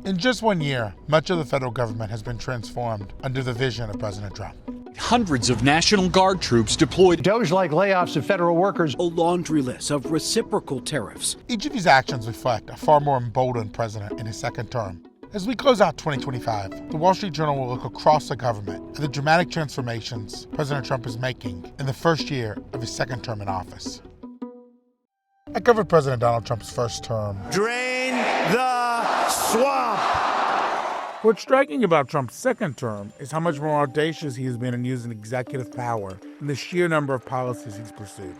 In just 1 year, much of the federal government has been transformed under the vision of President Trump. Hundreds of National Guard troops deployed. Doge-like layoffs of federal workers. A laundry list of reciprocal tariffs. Each of these actions reflect a far more emboldened president in his second term. As we close out 2025, the Wall Street Journal will look across the government at the dramatic transformations President Trump is making in the first year of his second term in office. I covered President Donald Trump's first term. Drain the swamp! What's striking about Trump's second term is how much more audacious he has been in using executive power and the sheer number of policies he's pursued.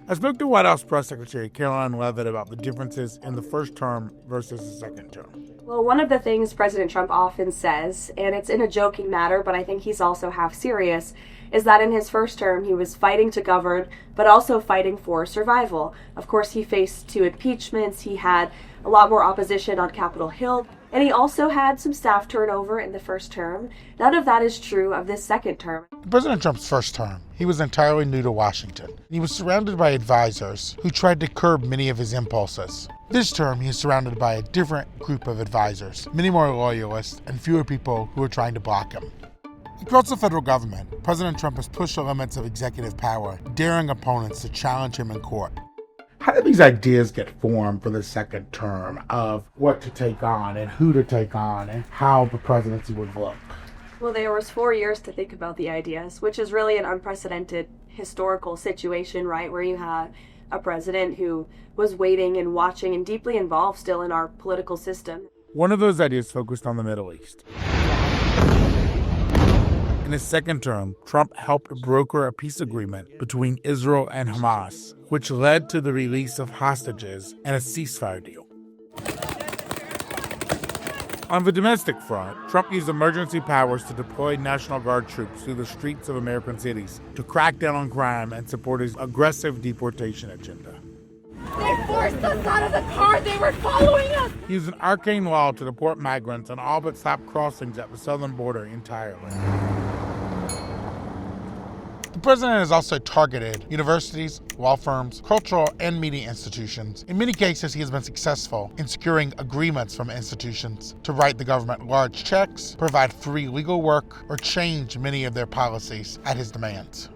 I spoke to White House Press Secretary Karoline Leavitt about the differences in the first term versus the second term. Well, one of the things President Trump often says, and it's in a joking manner, but I think he's also half serious, is that in his first term he was fighting to govern, but also fighting for survival. Of course, he faced 2 impeachments, he had a lot more opposition on Capitol Hill, and he also had some staff turnover in the first term. None of that is true of this second term. In President Trump's first term, he was entirely new to Washington. He was surrounded by advisors who tried to curb many of his impulses. This term, he is surrounded by a different group of advisors, many more loyalists and fewer people who are trying to block him. Across the federal government, President Trump has pushed the limits of executive power, daring opponents to challenge him in court. How did these ideas get formed for the second term of what to take on and who to take on and how the presidency would look? Well, there was 4 years to think about the ideas, which is really an unprecedented historical situation, right, where you had a president who was waiting and watching and deeply involved still in our political system. One of those ideas focused on the Middle East. In his second term, Trump helped broker a peace agreement between Israel and Hamas, which led to the release of hostages and a ceasefire deal. On the domestic front, Trump used emergency powers to deploy National Guard troops through the streets of American cities to crack down on crime and support his aggressive deportation agenda. They forced us out of the car! They were following us! He used an arcane law to deport migrants and all but stop crossings at the southern border entirely. The president has also targeted universities, law firms, cultural and media institutions. In many cases, he has been successful in securing agreements from institutions to write the government large checks, provide free legal work, or change many of their policies at his demands.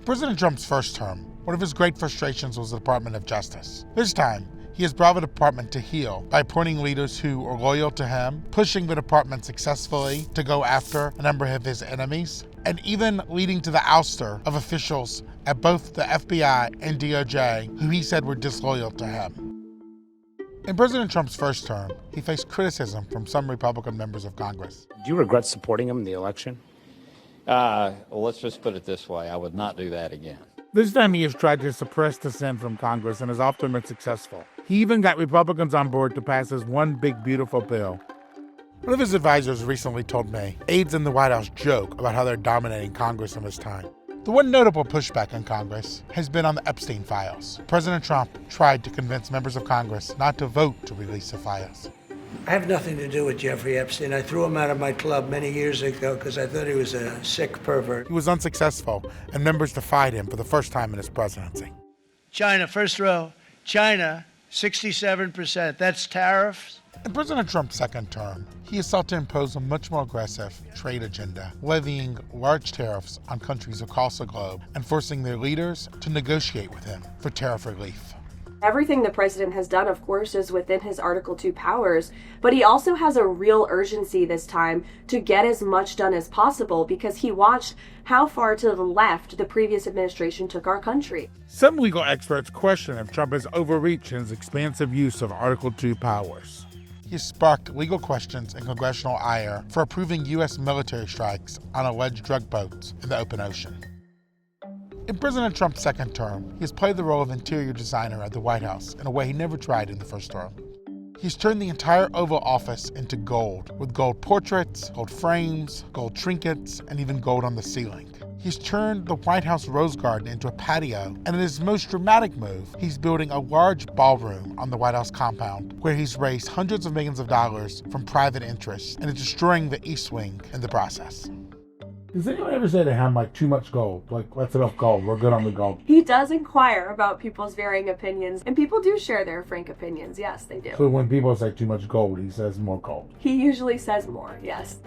President Trump's first term, one of his great frustrations was the Department of Justice. This time, he has brought the department to heel by appointing leaders who are loyal to him, pushing the department successfully to go after a number of his enemies, and even leading to the ouster of officials at both the FBI and DOJ who he said were disloyal to him. In President Trump's first term, he faced criticism from some Republican members of Congress. Do you regret supporting him in the election? Well, let's just put it this way. I would not do that again. This time he has tried to suppress dissent from Congress and has often been successful. He even got Republicans on board to pass his One Big Beautiful Bill. One of his advisors recently told me aides in the White House joke about how they're dominating Congress in this time. The one notable pushback in Congress has been on the Epstein files. President Trump tried to convince members of Congress not to vote to release the files. I have nothing to do with Jeffrey Epstein. I threw him out of my club many years ago because I thought he was a sick pervert. He was unsuccessful, and members defied him for the first time in his presidency. China, first row. China, 67%. That's tariffs. In President Trump's second term, he has sought to impose a much more aggressive trade agenda, levying large tariffs on countries across the globe and forcing their leaders to negotiate with him for tariff relief. Everything the president has done, of course, is within his Article 2 powers, but he also has a real urgency this time to get as much done as possible because he watched how far to the left the previous administration took our country. Some legal experts question if Trump has overreached in his expansive use of Article 2 powers. He has sparked legal questions and congressional ire for approving U.S. military strikes on alleged drug boats in the open ocean. In President Trump's second term, he has played the role of interior designer at the White House in a way he never tried in the first term. He's turned the entire Oval Office into gold, with gold portraits, gold frames, gold trinkets, and even gold on the ceiling. He's turned the White House Rose Garden into a patio, and in his most dramatic move, he's building a large ballroom on the White House compound, where he's raised hundreds of millions of dollars from private interests and is destroying the East Wing in the process. Does anyone ever say to him, like, too much gold? Like, that's enough gold. We're good on the gold. He does inquire about people's varying opinions, and people do share their frank opinions. Yes, they do. So when people say too much gold, he says more gold. He usually says more, yes.